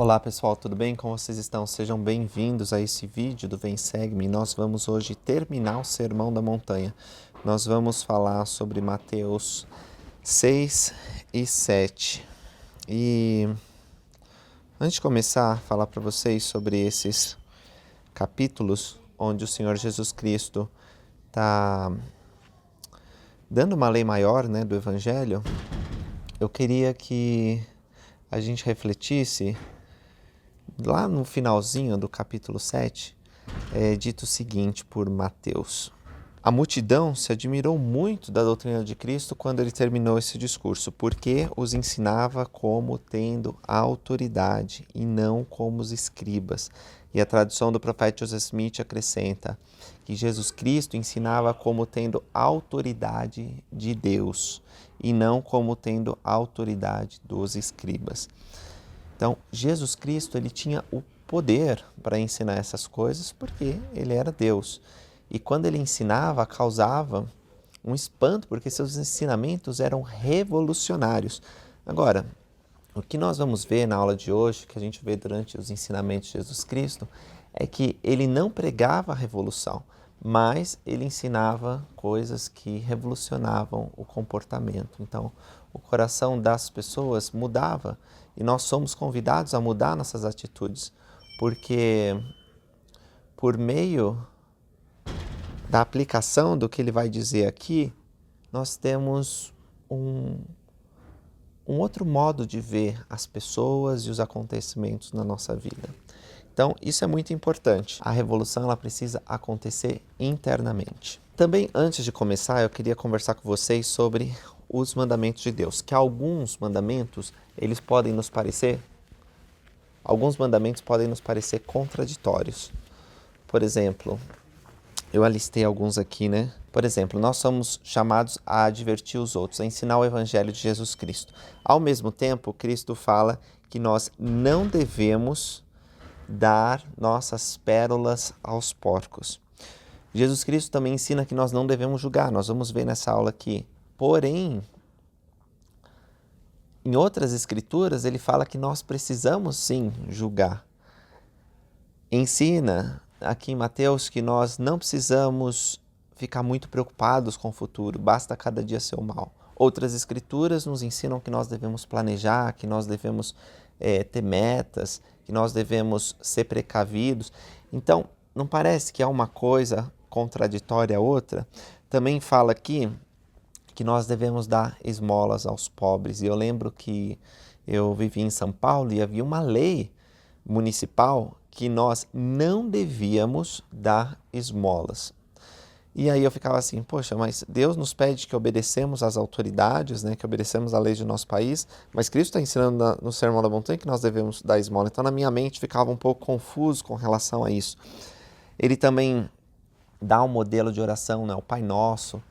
Olá pessoal, tudo bem? Como vocês estão? Sejam bem-vindos a esse vídeo do Vem Segue-me. Nós vamos hoje terminar o Sermão da Montanha. Nós vamos falar sobre Mateus 6 e 7. E antes de começar a falar para vocês sobre esses capítulos onde o Senhor Jesus Cristo está dando uma lei maior, do Evangelho, eu queria que a gente refletisse. Lá no finalzinho do capítulo 7, é dito o seguinte por Mateus. A multidão se admirou muito da doutrina de Cristo quando ele terminou esse discurso, porque os ensinava como tendo autoridade e não como os escribas. E a tradução do profeta Joseph Smith acrescenta que Jesus Cristo ensinava como tendo autoridade de Deus e não como tendo autoridade dos escribas. Então, Jesus Cristo ele tinha o poder para ensinar essas coisas porque ele era Deus. E quando ele ensinava, causava um espanto, porque seus ensinamentos eram revolucionários. Agora, o que nós vamos ver na aula de hoje, que a gente vê durante os ensinamentos de Jesus Cristo, é que ele não pregava a revolução, mas ele ensinava coisas que revolucionavam o comportamento. Então, o coração das pessoas mudava e nós somos convidados a mudar nossas atitudes, porque por meio da aplicação do que ele vai dizer aqui, nós temos um outro modo de ver as pessoas e os acontecimentos na nossa vida. Então, isso é muito importante. A revolução ela precisa acontecer internamente. Também, antes de começar, eu queria conversar com vocês sobre os mandamentos de Deus, que alguns mandamentos, alguns mandamentos podem nos parecer contraditórios. Por exemplo, eu alistei alguns aqui, Por exemplo, nós somos chamados a advertir os outros, a ensinar o Evangelho de Jesus Cristo. Ao mesmo tempo, Cristo fala que nós não devemos dar nossas pérolas aos porcos. Jesus Cristo também ensina que nós não devemos julgar, nós vamos ver nessa aula aqui. Porém, em outras escrituras, ele fala que nós precisamos sim julgar. Ensina aqui em Mateus que nós não precisamos ficar muito preocupados com o futuro, basta cada dia ser o mal. Outras escrituras nos ensinam que nós devemos planejar, que nós devemos ter metas, que nós devemos ser precavidos. Então, não parece que há uma coisa contraditória à outra? Também fala aqui que nós devemos dar esmolas aos pobres. E eu lembro que eu vivi em São Paulo e havia uma lei municipal que nós não devíamos dar esmolas. E aí eu ficava assim, poxa, mas Deus nos pede que obedecemos às autoridades, que obedecemos à lei do nosso país, mas Cristo está ensinando no Sermão da Montanha que nós devemos dar esmola. Então na minha mente ficava um pouco confuso com relação a isso. Ele também dá um modelo de oração, o Pai Nosso,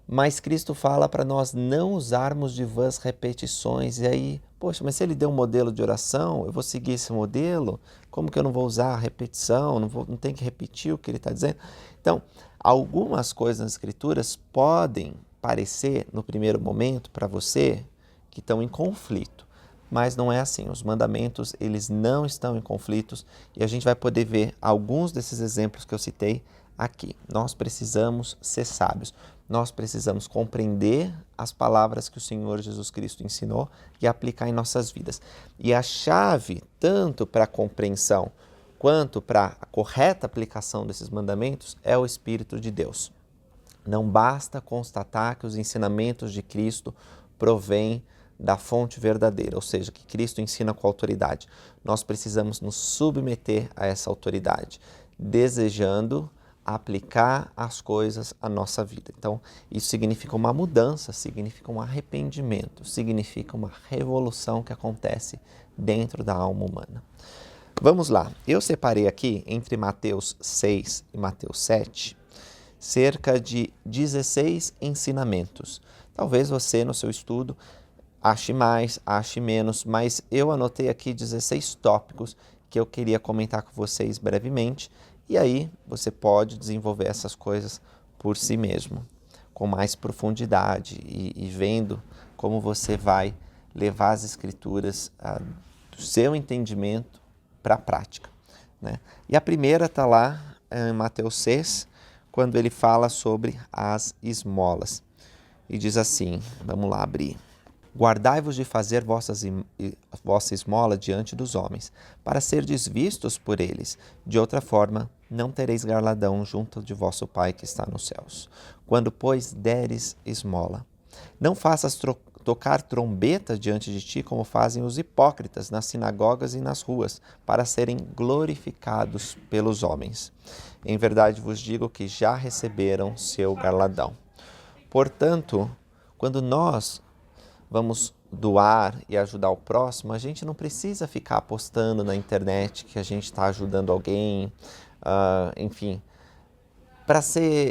mas Cristo fala para nós não usarmos de vãs repetições. E aí, poxa, mas se ele deu um modelo de oração, eu vou seguir esse modelo? Como que eu não vou usar a repetição? Não tenho que repetir o que ele está dizendo? Então, algumas coisas nas Escrituras podem parecer, no primeiro momento, para você, que estão em conflito. Mas não é assim. Os mandamentos, eles não estão em conflitos. E a gente vai poder ver alguns desses exemplos que eu citei aqui. Nós precisamos ser sábios. Nós precisamos compreender as palavras que o Senhor Jesus Cristo ensinou e aplicar em nossas vidas. E a chave, tanto para a compreensão quanto para a correta aplicação desses mandamentos, é o Espírito de Deus. Não basta constatar que os ensinamentos de Cristo provêm da fonte verdadeira, ou seja, que Cristo ensina com autoridade. Nós precisamos nos submeter a essa autoridade, desejando aplicar as coisas à nossa vida. Então, isso significa uma mudança, significa um arrependimento, significa uma revolução que acontece dentro da alma humana. Vamos lá, eu separei aqui, entre Mateus 6 e Mateus 7, cerca de 16 ensinamentos. Talvez você, no seu estudo, ache mais, ache menos, mas eu anotei aqui 16 tópicos que eu queria comentar com vocês brevemente, e aí você pode desenvolver essas coisas por si mesmo, com mais profundidade e vendo como você vai levar as Escrituras do seu entendimento para a prática, né? E a primeira está lá em Mateus 6, quando ele fala sobre as esmolas. E diz assim, vamos lá abrir. Guardai-vos de fazer vossa esmola diante dos homens, para serdes vistos por eles. De outra forma, não tereis galardão junto de vosso Pai que está nos céus. Quando, pois, deres esmola, não faças tocar trombeta diante de ti, como fazem os hipócritas nas sinagogas e nas ruas, para serem glorificados pelos homens. Em verdade vos digo que já receberam seu galardão. Portanto, quando nós vamos doar e ajudar o próximo, a gente não precisa ficar postando na internet que a gente está ajudando alguém, enfim, para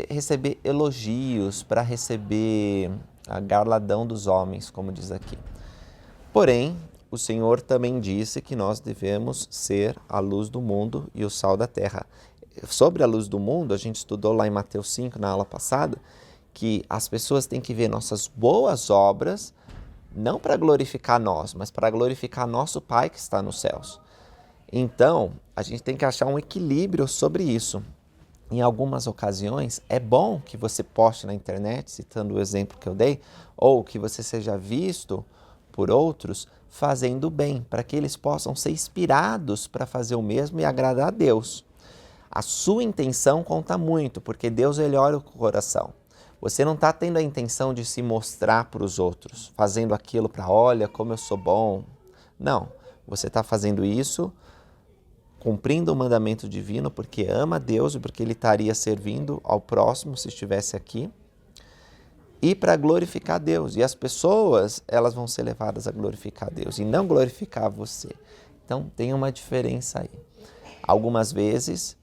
receber elogios, para receber a galardão dos homens, como diz aqui. Porém, o Senhor também disse que nós devemos ser a luz do mundo e o sal da terra. Sobre a luz do mundo, a gente estudou lá em Mateus 5, na aula passada, que as pessoas têm que ver nossas boas obras, não para glorificar nós, mas para glorificar nosso Pai que está nos céus. Então, a gente tem que achar um equilíbrio sobre isso. Em algumas ocasiões, é bom que você poste na internet, citando o exemplo que eu dei, ou que você seja visto por outros fazendo bem, para que eles possam ser inspirados para fazer o mesmo e agradar a Deus. A sua intenção conta muito, porque Deus ele olha o coração. Você não está tendo a intenção de se mostrar para os outros, fazendo aquilo para, olha como eu sou bom. Não, você está fazendo isso cumprindo o mandamento divino porque ama Deus e porque ele estaria servindo ao próximo se estivesse aqui e para glorificar Deus. E as pessoas, elas vão ser levadas a glorificar Deus e não glorificar você. Então, tem uma diferença aí. Algumas vezes,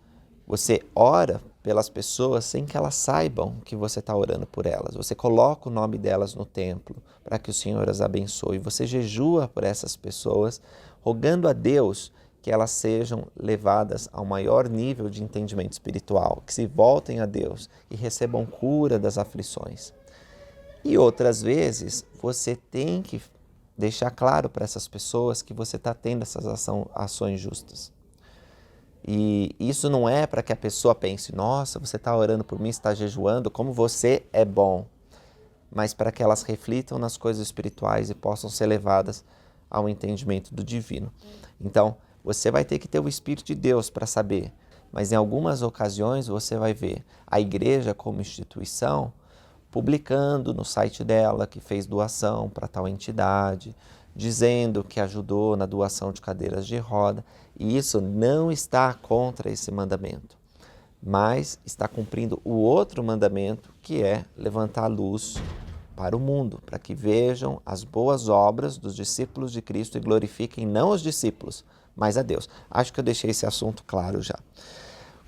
você ora pelas pessoas sem que elas saibam que você está orando por elas. Você coloca o nome delas no templo para que o Senhor as abençoe. Você jejua por essas pessoas, rogando a Deus que elas sejam levadas ao maior nível de entendimento espiritual, que se voltem a Deus e recebam cura das aflições. E outras vezes, você tem que deixar claro para essas pessoas que você está tendo essas ações justas. E isso não é para que a pessoa pense, nossa, você está orando por mim, está jejuando, como você é bom. Mas para que elas reflitam nas coisas espirituais e possam ser levadas ao entendimento do divino. Então, você vai ter que ter o Espírito de Deus para saber. Mas em algumas ocasiões você vai ver a igreja como instituição publicando no site dela que fez doação para tal entidade, dizendo que ajudou na doação de cadeiras de roda, e isso não está contra esse mandamento, mas está cumprindo o outro mandamento, que é levantar a luz para o mundo, para que vejam as boas obras dos discípulos de Cristo e glorifiquem não os discípulos, mas a Deus. Acho que eu deixei esse assunto claro já.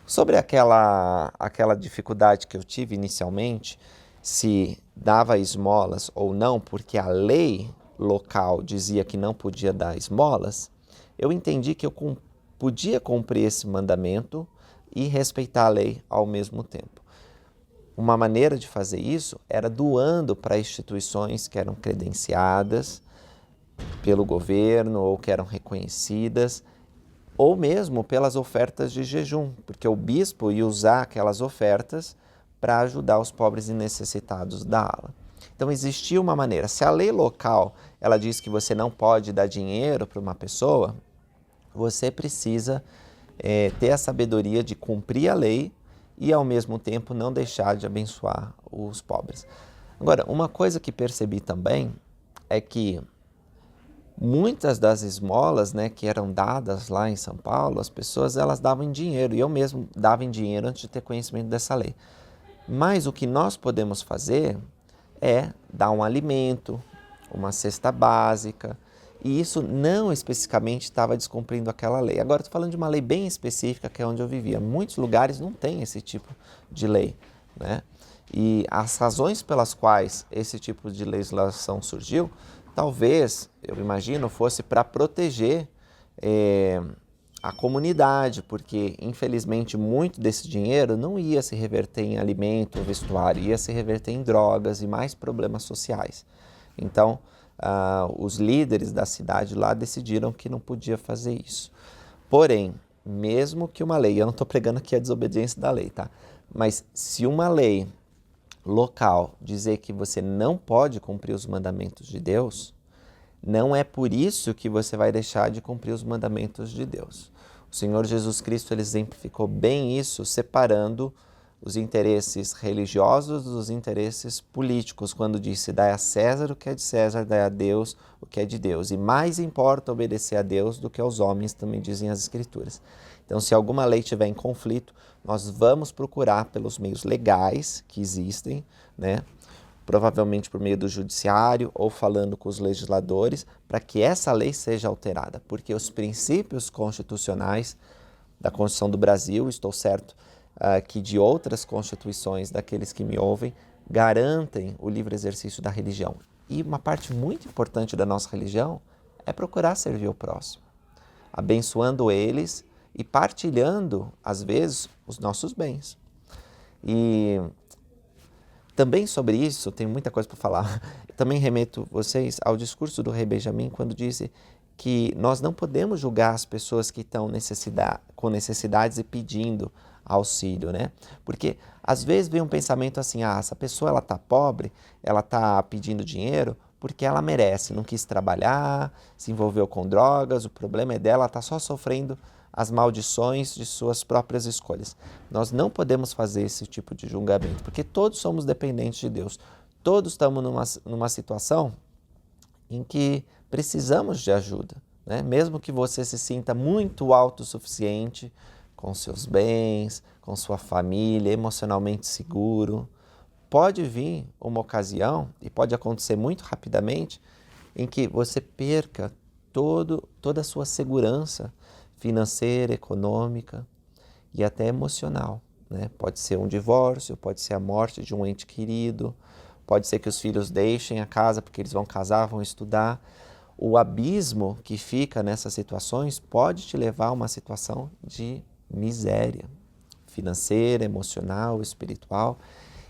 Sobre aquela dificuldade que eu tive inicialmente, se dava esmolas ou não, porque a lei local dizia que não podia dar esmolas, eu entendi que eu podia cumprir esse mandamento e respeitar a lei ao mesmo tempo. Uma maneira de fazer isso era doando para instituições que eram credenciadas pelo governo ou que eram reconhecidas, ou mesmo pelas ofertas de jejum, porque o bispo ia usar aquelas ofertas para ajudar os pobres e necessitados da ala. Então existia uma maneira. Se a lei local ela diz que você não pode dar dinheiro para uma pessoa, você precisa ter a sabedoria de cumprir a lei e ao mesmo tempo não deixar de abençoar os pobres. Agora, uma coisa que percebi também é que muitas das esmolas, que eram dadas lá em São Paulo, as pessoas elas davam em dinheiro, e eu mesmo dava em dinheiro antes de ter conhecimento dessa lei. Mas o que nós podemos fazer é dar um alimento, uma cesta básica, e isso não especificamente estava descumprindo aquela lei. Agora estou falando de uma lei bem específica, que é onde eu vivia. Muitos lugares não tem esse tipo de lei, né? E as razões pelas quais esse tipo de legislação surgiu, talvez, eu imagino, fosse para proteger a comunidade, porque infelizmente muito desse dinheiro não ia se reverter em alimento ou vestuário, ia se reverter em drogas e mais problemas sociais. Então, os líderes da cidade lá decidiram que não podia fazer isso. Porém, mesmo que uma lei, eu não estou pregando aqui a desobediência da lei, tá? Mas se uma lei local dizer que você não pode cumprir os mandamentos de Deus, não é por isso que você vai deixar de cumprir os mandamentos de Deus. O Senhor Jesus Cristo ele exemplificou bem isso, separando os interesses religiosos dos interesses políticos, quando disse: dai a César o que é de César, dai a Deus o que é de Deus. E mais importa obedecer a Deus do que aos homens, também dizem as Escrituras. Então, se alguma lei estiver em conflito, nós vamos procurar pelos meios legais que existem, né? Provavelmente por meio do judiciário ou falando com os legisladores, para que essa lei seja alterada, porque os princípios constitucionais da Constituição do Brasil, estou certo que de outras constituições daqueles que me ouvem, garantem o livre exercício da religião. E uma parte muito importante da nossa religião é procurar servir o próximo, abençoando eles e partilhando, às vezes, os nossos bens. E também sobre isso, tem muita coisa para falar. Também remeto vocês ao discurso do rei Benjamim, quando disse que nós não podemos julgar as pessoas que estão com necessidades e pedindo auxílio, né? Porque às vezes vem um pensamento assim: essa pessoa ela está pobre, ela está pedindo dinheiro porque ela merece, não quis trabalhar, se envolveu com drogas, o problema é dela, ela está só sofrendo as maldições de suas próprias escolhas. Nós não podemos fazer esse tipo de julgamento, porque todos somos dependentes de Deus. Todos estamos numa situação em que precisamos de ajuda, né? Mesmo que você se sinta muito autossuficiente com seus bens, com sua família, emocionalmente seguro, pode vir uma ocasião, e pode acontecer muito rapidamente, em que você perca toda a sua segurança financeira, econômica e até emocional, né? Pode ser um divórcio, pode ser a morte de um ente querido, pode ser que os filhos deixem a casa porque eles vão casar, vão estudar. O abismo que fica nessas situações pode te levar a uma situação de miséria financeira, emocional, espiritual,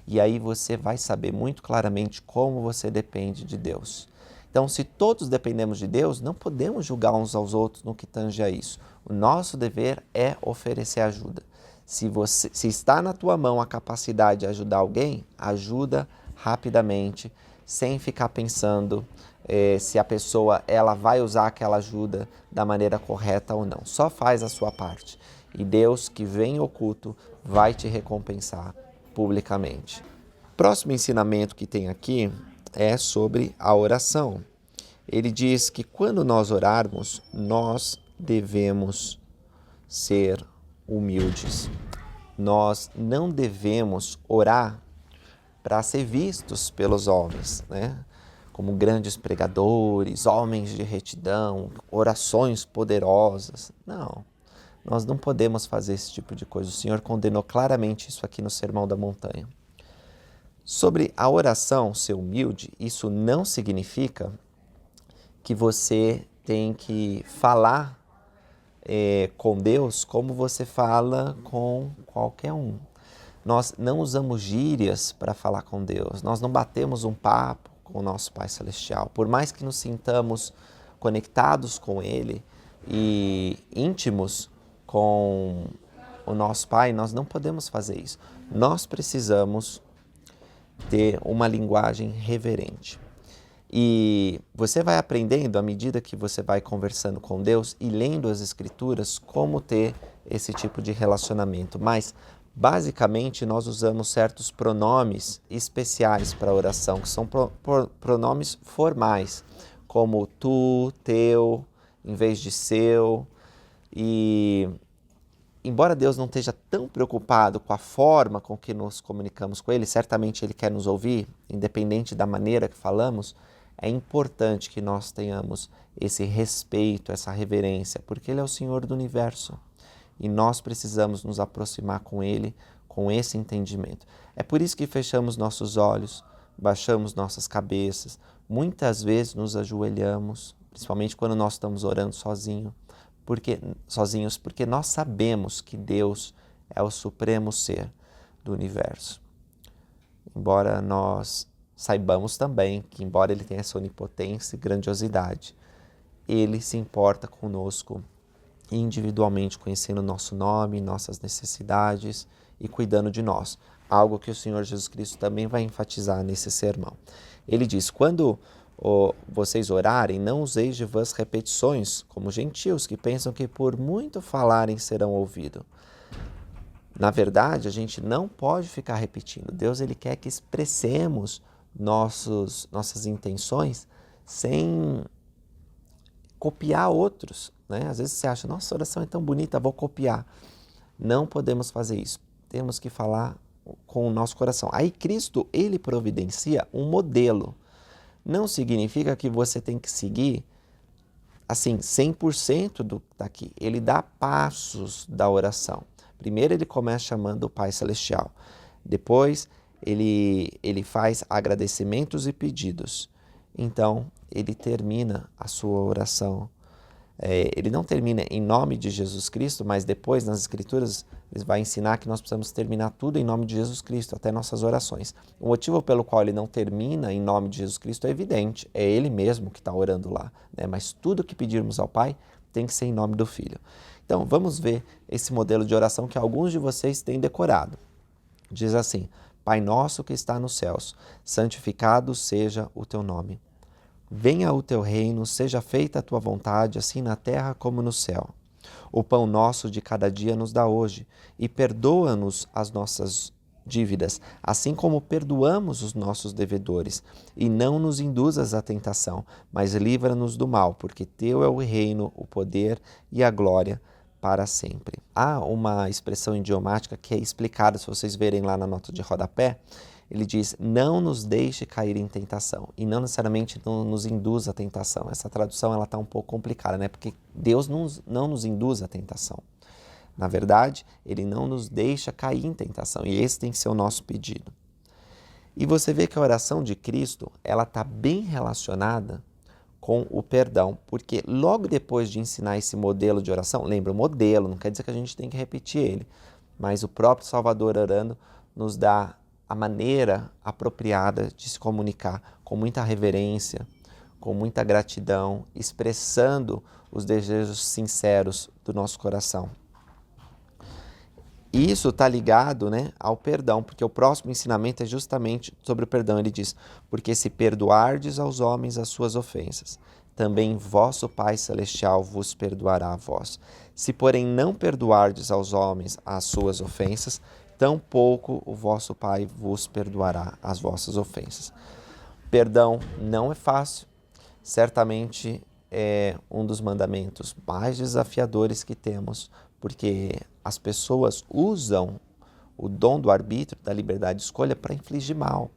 e aí você vai saber muito claramente como você depende de Deus. Então, se todos dependemos de Deus, não podemos julgar uns aos outros no que tange a isso. O nosso dever é oferecer ajuda. Se está na tua mão a capacidade de ajudar alguém, ajuda rapidamente, sem ficar pensando se a pessoa ela vai usar aquela ajuda da maneira correta ou não. Só faz a sua parte. E Deus, que vem oculto, vai te recompensar publicamente. Próximo ensinamento que tem aqui é sobre a oração. Ele diz que quando nós orarmos, nós devemos ser humildes. Nós não devemos orar para ser vistos pelos homens, né? Como grandes pregadores, homens de retidão, orações poderosas. Não, nós não podemos fazer esse tipo de coisa. O Senhor condenou claramente isso aqui no Sermão da Montanha. Sobre a oração ser humilde, isso não significa que você tem que falar com Deus como você fala com qualquer um. Nós não usamos gírias para falar com Deus, nós não batemos um papo com o nosso Pai Celestial. Por mais que nos sintamos conectados com Ele e íntimos com o nosso Pai, nós não podemos fazer isso. Nós precisamos ter uma linguagem reverente. E você vai aprendendo, à medida que você vai conversando com Deus e lendo as Escrituras, como ter esse tipo de relacionamento. Mas, basicamente, nós usamos certos pronomes especiais para a oração, que são pronomes formais, como tu, teu, em vez de seu. E embora Deus não esteja tão preocupado com a forma com que nos comunicamos com Ele, certamente Ele quer nos ouvir, independente da maneira que falamos, é importante que nós tenhamos esse respeito, essa reverência, porque Ele é o Senhor do universo e nós precisamos nos aproximar com Ele com esse entendimento. É por isso que fechamos nossos olhos, baixamos nossas cabeças, muitas vezes nos ajoelhamos, principalmente quando nós estamos orando sozinhos, porque nós sabemos que Deus é o supremo ser do universo. Embora nós saibamos também que, embora Ele tenha essa onipotência e grandiosidade, Ele se importa conosco individualmente conhecendo o nosso nome, nossas necessidades e cuidando de nós. Algo que o Senhor Jesus Cristo também vai enfatizar nesse sermão. Ele diz, quando vocês orarem, não useis de vãs repetições, como gentios que pensam que por muito falarem serão ouvidos. Na verdade, a gente não pode ficar repetindo. Deus ele quer que expressemos nossas intenções sem copiar outros, né? Às vezes você acha, nossa, a oração é tão bonita, vou copiar. Não podemos fazer isso. Temos que falar com o nosso coração. Aí Cristo, ele providencia um modelo. Não significa que você tem que seguir assim 100% daqui. Ele dá passos da oração. Primeiro ele começa chamando o Pai Celestial. Depois ele faz agradecimentos e pedidos. Então ele termina a sua oração. Ele não termina em nome de Jesus Cristo, mas depois nas Escrituras ele vai ensinar que nós precisamos terminar tudo em nome de Jesus Cristo, até nossas orações. O motivo pelo qual ele não termina em nome de Jesus Cristo é evidente, é ele mesmo que está orando lá, né? Mas tudo que pedirmos ao Pai tem que ser em nome do Filho. Então vamos ver esse modelo de oração que alguns de vocês têm decorado. Diz assim, Pai nosso que está nos céus, santificado seja o teu nome. Venha o teu reino, seja feita a tua vontade, assim na terra como no céu. O pão nosso de cada dia nos dá hoje, e perdoa-nos as nossas dívidas, assim como perdoamos os nossos devedores. E não nos induzas à tentação, mas livra-nos do mal, porque teu é o reino, o poder e a glória para sempre. Há uma expressão idiomática que é explicada, se vocês verem lá na nota de rodapé. Ele diz, não nos deixe cair em tentação, e não necessariamente não nos induz à tentação. Essa tradução ela está um pouco complicada, né? Porque Deus não nos induz à tentação. Na verdade, Ele não nos deixa cair em tentação, e esse tem que ser o nosso pedido. E você vê que a oração de Cristo ela está bem relacionada com o perdão, porque logo depois de ensinar esse modelo de oração, lembra, o modelo, não quer dizer que a gente tem que repetir ele, mas o próprio Salvador orando nos dá a maneira apropriada de se comunicar, com muita reverência, com muita gratidão, expressando os desejos sinceros do nosso coração. E isso está ligado, né, ao perdão, porque o próximo ensinamento é justamente sobre o perdão. Ele diz, porque se perdoardes aos homens as suas ofensas, também vosso Pai Celestial vos perdoará a vós. Se, porém, não perdoardes aos homens as suas ofensas, tampouco o vosso Pai vos perdoará as vossas ofensas. Perdão não é fácil, certamente é um dos mandamentos mais desafiadores que temos, porque as pessoas usam o dom do arbítrio, da liberdade de escolha, para infligir mal.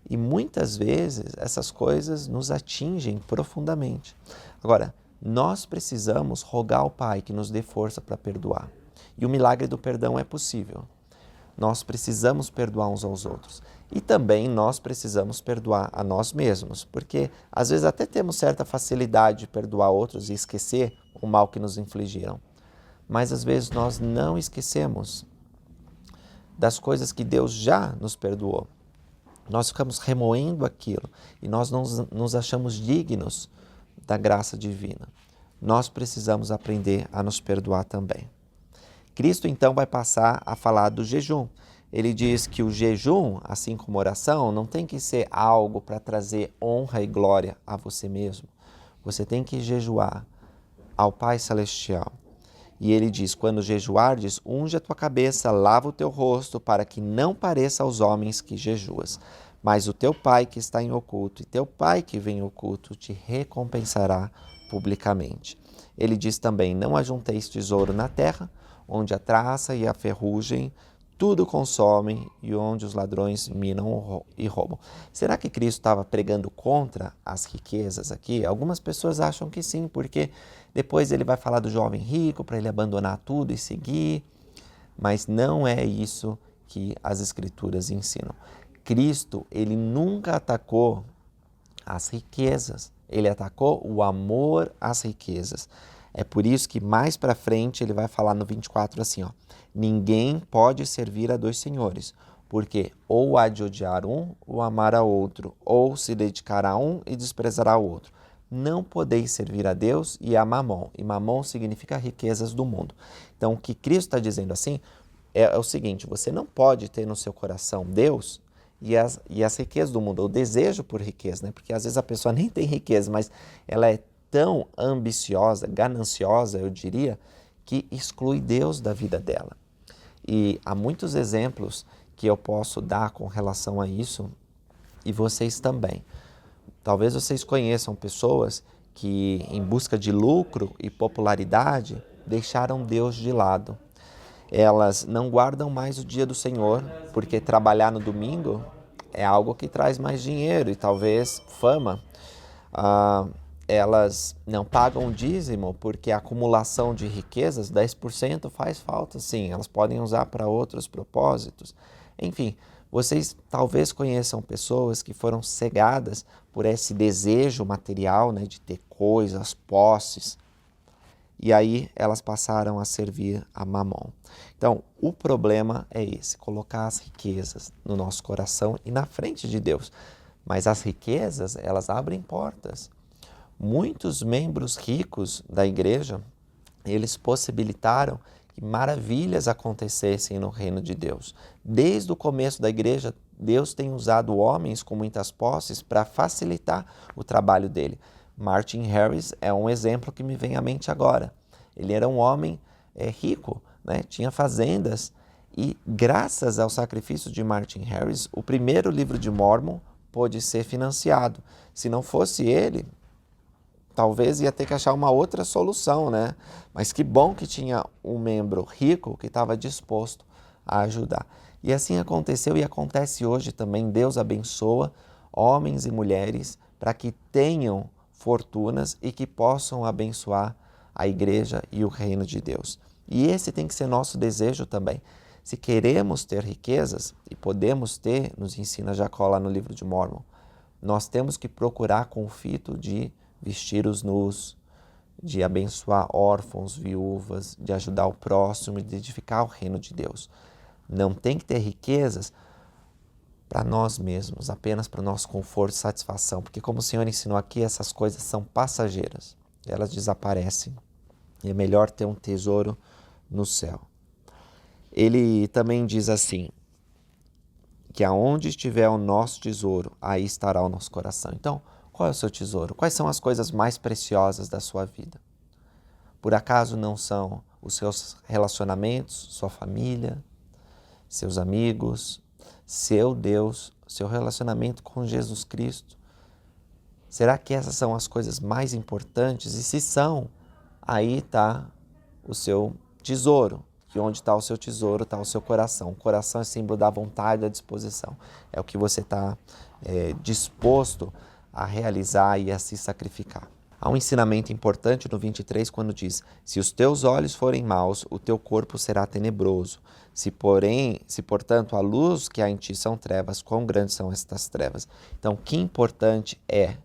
E muitas vezes essas coisas nos atingem profundamente. Agora, nós precisamos rogar ao Pai que nos dê força para perdoar. E o milagre do perdão é possível. Nós precisamos perdoar uns aos outros. E também nós precisamos perdoar a nós mesmos, porque às vezes até temos certa facilidade de perdoar outros e esquecer o mal que nos infligiram. Mas às vezes nós não esquecemos das coisas que Deus já nos perdoou. Nós ficamos remoendo aquilo e nós não nos achamos dignos da graça divina. Nós precisamos aprender a nos perdoar também. Cristo então vai passar a falar do jejum. Ele diz que o jejum, assim como a oração, não tem que ser algo para trazer honra e glória a você mesmo. Você tem que jejuar ao Pai Celestial. E ele diz, quando jejuardes, unge a tua cabeça, lava o teu rosto, para que não pareça aos homens que jejuas. Mas o teu Pai que está em oculto, e teu Pai que vem em oculto, te recompensará publicamente. Ele diz também, não ajunteis tesouro na terra, onde a traça e a ferrugem tudo consomem e onde os ladrões minam e roubam. Será que Cristo estava pregando contra as riquezas aqui? Algumas pessoas acham que sim, porque depois ele vai falar do jovem rico para ele abandonar tudo e seguir, mas não é isso que as Escrituras ensinam. Cristo, ele nunca atacou as riquezas, ele atacou o amor às riquezas. É por isso que mais para frente ele vai falar no 24 assim, ó, ninguém pode servir a dois senhores, porque ou há de odiar um ou amar a outro, ou se dedicar a um e desprezar ao outro. não podeis servir a Deus e a Mamon. E Mamon significa riquezas do mundo. Então, o que Cristo está dizendo assim é o seguinte: você não pode ter no seu coração Deus e as riquezas do mundo, o desejo por riqueza, né? Porque às vezes a pessoa nem tem riqueza, mas ela é tão ambiciosa, gananciosa, eu diria, que exclui Deus da vida dela. E há muitos exemplos que eu posso dar com relação a isso, e vocês também. Talvez vocês conheçam pessoas que, em busca de lucro e popularidade, deixaram Deus de lado. Elas não guardam mais o dia do Senhor, porque trabalhar no domingo é algo que traz mais dinheiro e talvez fama. Elas não pagam o dízimo porque a acumulação de riquezas, 10% faz falta, sim. Elas podem usar para outros propósitos. Enfim, vocês talvez conheçam pessoas que foram cegadas por esse desejo material, né, de ter coisas, posses. E aí elas passaram a servir a Mamon. Então, o problema é esse: colocar as riquezas no nosso coração e na frente de Deus. Mas as riquezas, elas abrem portas. Muitos membros ricos da igreja, eles possibilitaram que maravilhas acontecessem no reino de Deus. Desde o começo da igreja, Deus tem usado homens com muitas posses para facilitar o trabalho dele. Martin Harris é um exemplo que me vem à mente agora. Ele era um homem rico, né? Tinha fazendas e, graças ao sacrifício de Martin Harris, o primeiro livro de Mórmon pôde ser financiado. Se não fosse ele, talvez ia ter que achar uma outra solução, né? Mas que bom que tinha um membro rico que estava disposto a ajudar. E assim aconteceu e acontece hoje também. Deus abençoa homens e mulheres para que tenham fortunas e que possam abençoar a igreja e o reino de Deus. E esse tem que ser nosso desejo também. Se queremos ter riquezas, e podemos ter, nos ensina Jacó lá no livro de Mórmon, nós temos que procurar com o fito de vestir os nus, de abençoar órfãos, viúvas, de ajudar o próximo e de edificar o reino de Deus. Não tem que ter riquezas para nós mesmos, apenas para o nosso conforto e satisfação, porque como o Senhor ensinou aqui, essas coisas são passageiras, elas desaparecem e é melhor ter um tesouro no céu. Ele também diz assim, que aonde estiver o nosso tesouro, aí estará o nosso coração. Então, qual é o seu tesouro? Quais são as coisas mais preciosas da sua vida? Por acaso não são os seus relacionamentos, sua família, seus amigos, seu Deus, seu relacionamento com Jesus Cristo? Será que essas são as coisas mais importantes? E se são, aí está o seu tesouro. E onde está o seu tesouro, está o seu coração. O coração é símbolo da vontade e da disposição. É o que você está disposto a realizar e a se sacrificar. Há um ensinamento importante no 23, quando diz: se os teus olhos forem maus, o teu corpo será tenebroso. Se portanto a luz que há em ti são trevas, quão grandes são estas trevas? Então, que importante é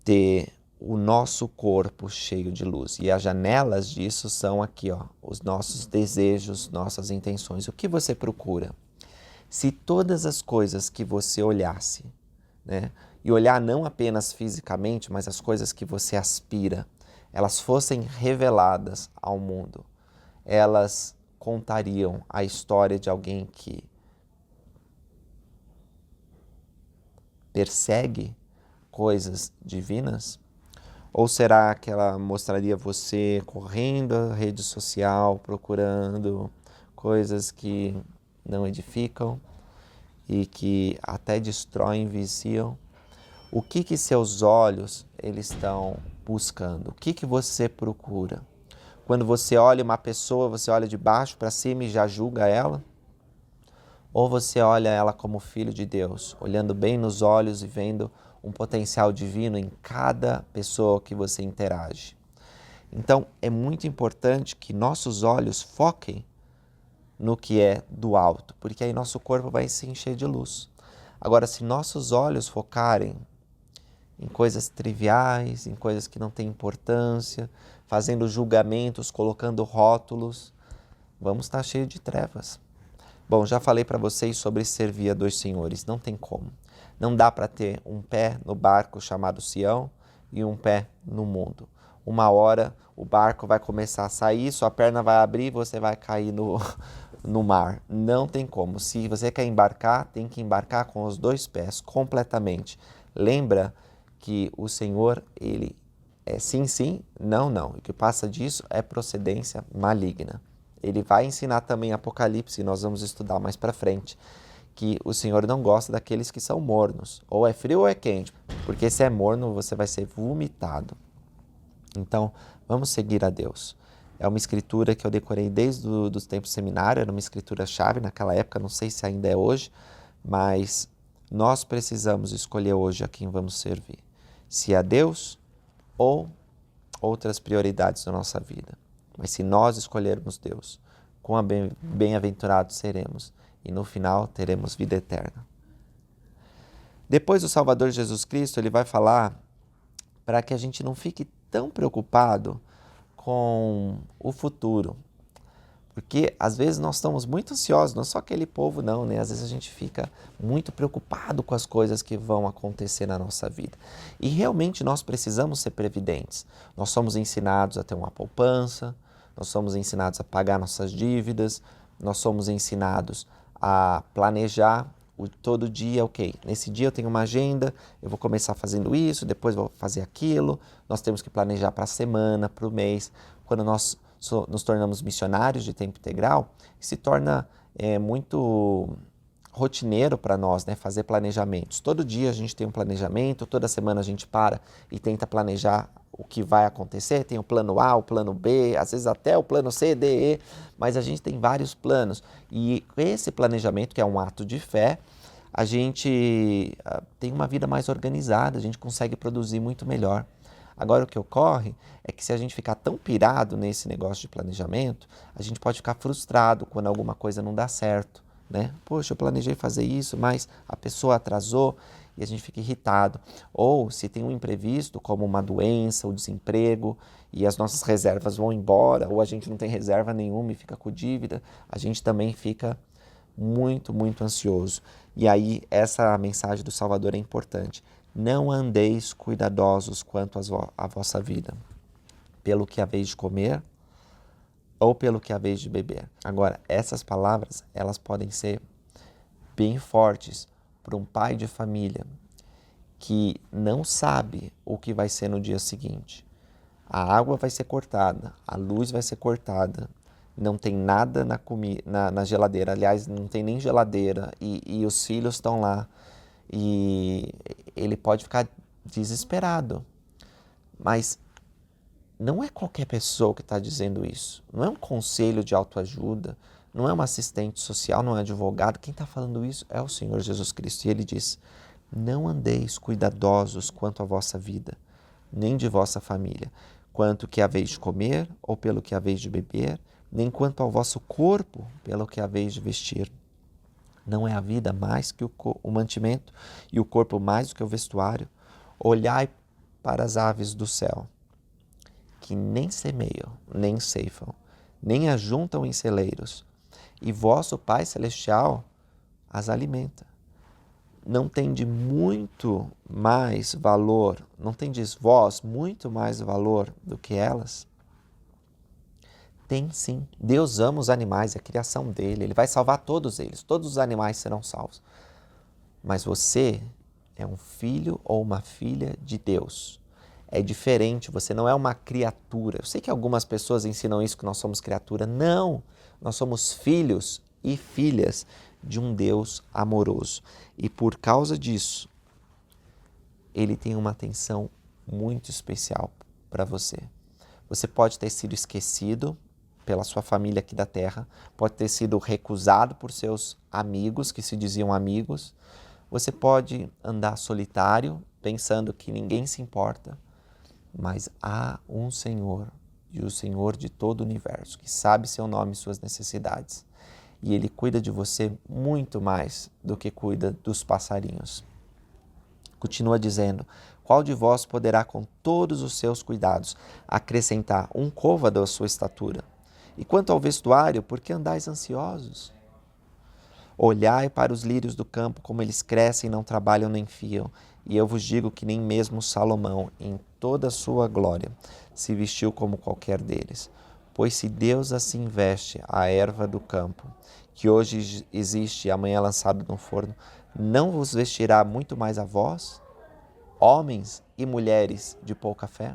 ter o nosso corpo cheio de luz. E as janelas disso são aqui, ó, os nossos desejos, nossas intenções. O que você procura? Se todas as coisas que você olhasse, né, e olhar não apenas fisicamente, mas as coisas que você aspira, elas fossem reveladas ao mundo, elas contariam a história de alguém que persegue coisas divinas? Ou será que ela mostraria você correndo a rede social, procurando coisas que não edificam e que até destroem, viciam? O que seus olhos eles estão buscando? O que você procura? Quando você olha uma pessoa, você olha de baixo para cima e já julga ela? Ou você olha ela como filho de Deus, olhando bem nos olhos e vendo um potencial divino em cada pessoa que você interage? Então, é muito importante que nossos olhos foquem no que é do alto, porque aí nosso corpo vai se encher de luz. Agora, se nossos olhos focarem em coisas triviais, em coisas que não têm importância, fazendo julgamentos, colocando rótulos, vamos estar cheios de trevas. Bom, já falei para vocês sobre servir a dois senhores, não tem como. Não dá para ter um pé no barco chamado Sião e um pé no mundo. Uma hora o barco vai começar a sair, sua perna vai abrir e você vai cair no mar. Não tem como. Se você quer embarcar, tem que embarcar com os dois pés, completamente. Lembra que o Senhor, Ele é sim, sim, não, não. O que passa disso é procedência maligna. Ele vai ensinar também Apocalipse, nós vamos estudar mais para frente, que o Senhor não gosta daqueles que são mornos. Ou é frio ou é quente, porque se é morno você vai ser vomitado. Então, vamos seguir a Deus. É uma escritura que eu decorei desde os tempos do seminário, era uma escritura-chave naquela época, não sei se ainda é hoje, mas nós precisamos escolher hoje a quem vamos servir. Se a Deus ou outras prioridades da nossa vida. Mas se nós escolhermos Deus, quão bem-aventurados seremos e no final teremos vida eterna. Depois o Salvador Jesus Cristo, ele vai falar para que a gente não fique tão preocupado com o futuro. Porque às vezes nós estamos muito ansiosos, não é só aquele povo não, né? Às vezes a gente fica muito preocupado com as coisas que vão acontecer na nossa vida. E realmente nós precisamos ser previdentes. Nós somos ensinados a ter uma poupança, nós somos ensinados a pagar nossas dívidas, nós somos ensinados a planejar todo dia, ok, nesse dia eu tenho uma agenda, eu vou começar fazendo isso, depois vou fazer aquilo, nós temos que planejar para a semana, para o mês. Quando nós nos tornamos missionários de tempo integral, se torna muito rotineiro para nós, né, fazer planejamentos. Todo dia a gente tem um planejamento, toda semana a gente para e tenta planejar o que vai acontecer. Tem o plano A, o plano B, às vezes até o plano C, D, E, mas a gente tem vários planos. E esse planejamento, que é um ato de fé, a gente tem uma vida mais organizada, a gente consegue produzir muito melhor. Agora, o que ocorre é que se a gente ficar tão pirado nesse negócio de planejamento, a gente pode ficar frustrado quando alguma coisa não dá certo, né? Poxa, eu planejei fazer isso, mas a pessoa atrasou e a gente fica irritado. Ou se tem um imprevisto, como uma doença, o desemprego, e as nossas reservas vão embora, ou a gente não tem reserva nenhuma e fica com dívida, a gente também fica muito, muito ansioso. E aí, essa mensagem do Salvador é importante. Não andeis cuidadosos quanto à vossa vida, pelo que haveis de comer ou pelo que haveis de beber. Agora, essas palavras, elas podem ser bem fortes para um pai de família que não sabe o que vai ser no dia seguinte. A água vai ser cortada, a luz vai ser cortada, não tem nada na geladeira, aliás, não tem nem geladeira e os filhos estão lá. E ele pode ficar desesperado. Mas não é qualquer pessoa que está dizendo isso. Não é um conselho de autoajuda, não é uma assistente social, não é um advogado. Quem está falando isso é o Senhor Jesus Cristo. E ele diz, não andeis cuidadosos quanto à vossa vida, nem de vossa família, quanto que haveis de comer ou pelo que haveis de beber, nem quanto ao vosso corpo, pelo que haveis de vestir. Não é a vida mais que o mantimento e o corpo mais do que o vestuário? Olhai para as aves do céu, que nem semeiam, nem ceifam, nem ajuntam em celeiros, e vosso Pai Celestial as alimenta. Não tendes muito mais valor, não tendes vós muito mais valor do que elas? Tem sim. Deus ama os animais, é a criação dele. Ele vai salvar todos eles. Todos os animais serão salvos. Mas você é um filho ou uma filha de Deus. É diferente, você não é uma criatura. Eu sei que algumas pessoas ensinam isso, que nós somos criatura. Não! Nós somos filhos e filhas de um Deus amoroso. E por causa disso, ele tem uma atenção muito especial para você. Você pode ter sido esquecido pela sua família aqui da terra, pode ter sido recusado por seus amigos, que se diziam amigos. Você pode andar solitário, pensando que ninguém se importa, mas há um Senhor, e o Senhor de todo o universo, que sabe seu nome e suas necessidades. E Ele cuida de você muito mais do que cuida dos passarinhos. Continua dizendo, qual de vós poderá com todos os seus cuidados acrescentar um côvado à sua estatura? E quanto ao vestuário, por que andais ansiosos? Olhai para os lírios do campo, como eles crescem, não trabalham nem fiam. E eu vos digo que nem mesmo Salomão, em toda a sua glória, se vestiu como qualquer deles. Pois se Deus assim veste a erva do campo, que hoje existe e amanhã é lançado no forno, não vos vestirá muito mais a vós, homens e mulheres de pouca fé?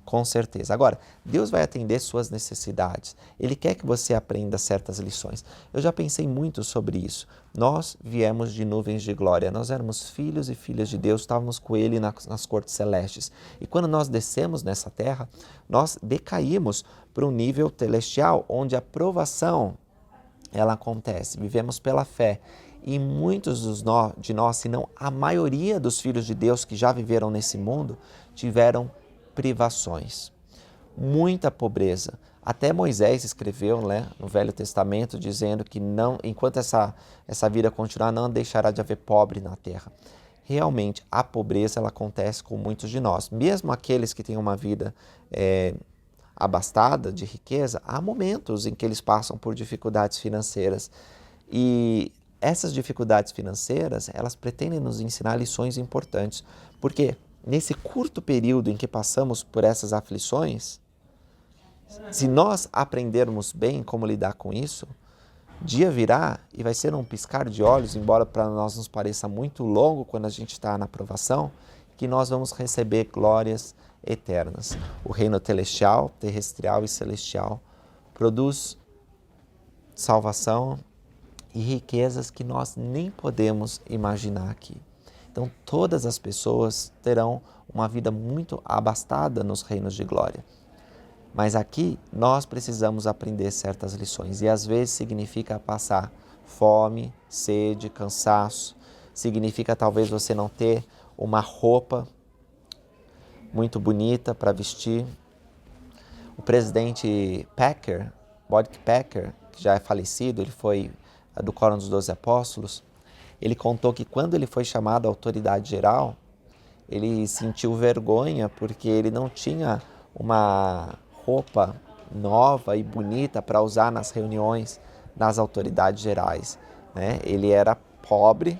Com certeza. Agora, Deus vai atender suas necessidades. Ele quer que você aprenda certas lições. Eu já pensei muito sobre isso. Nós viemos de nuvens de glória. Nós éramos filhos e filhas de Deus, estávamos com Ele nas cortes celestes. E quando nós descemos nessa terra, nós decaímos para um nível celestial, onde a provação ela acontece. Vivemos pela fé. E muitos de nós, se não a maioria dos filhos de Deus que já viveram nesse mundo, tiveram privações, muita pobreza. Até Moisés escreveu, no Velho Testamento, dizendo que não, enquanto essa vida continuar, não deixará de haver pobre na terra. Realmente, a pobreza ela acontece com muitos de nós. Mesmo aqueles que têm uma vida abastada de riqueza, há momentos em que eles passam por dificuldades financeiras. E essas dificuldades financeiras, elas pretendem nos ensinar lições importantes. Por quê? Nesse curto período em que passamos por essas aflições, se nós aprendermos bem como lidar com isso, dia virá e vai ser um piscar de olhos, embora para nós nos pareça muito longo quando a gente está na provação, que nós vamos receber glórias eternas. O reino celestial, terrestrial e celestial produz salvação e riquezas que nós nem podemos imaginar aqui. Então, todas as pessoas terão uma vida muito abastada nos reinos de glória. Mas aqui, nós precisamos aprender certas lições. E às vezes significa passar fome, sede, cansaço. Significa talvez você não ter uma roupa muito bonita para vestir. O presidente Packer, Boyd Packer, que já é falecido, ele foi do Quórum dos 12 Apóstolos, ele contou que quando ele foi chamado à autoridade geral, ele sentiu vergonha porque ele não tinha uma roupa nova e bonita para usar nas reuniões das autoridades gerais, Ele era pobre,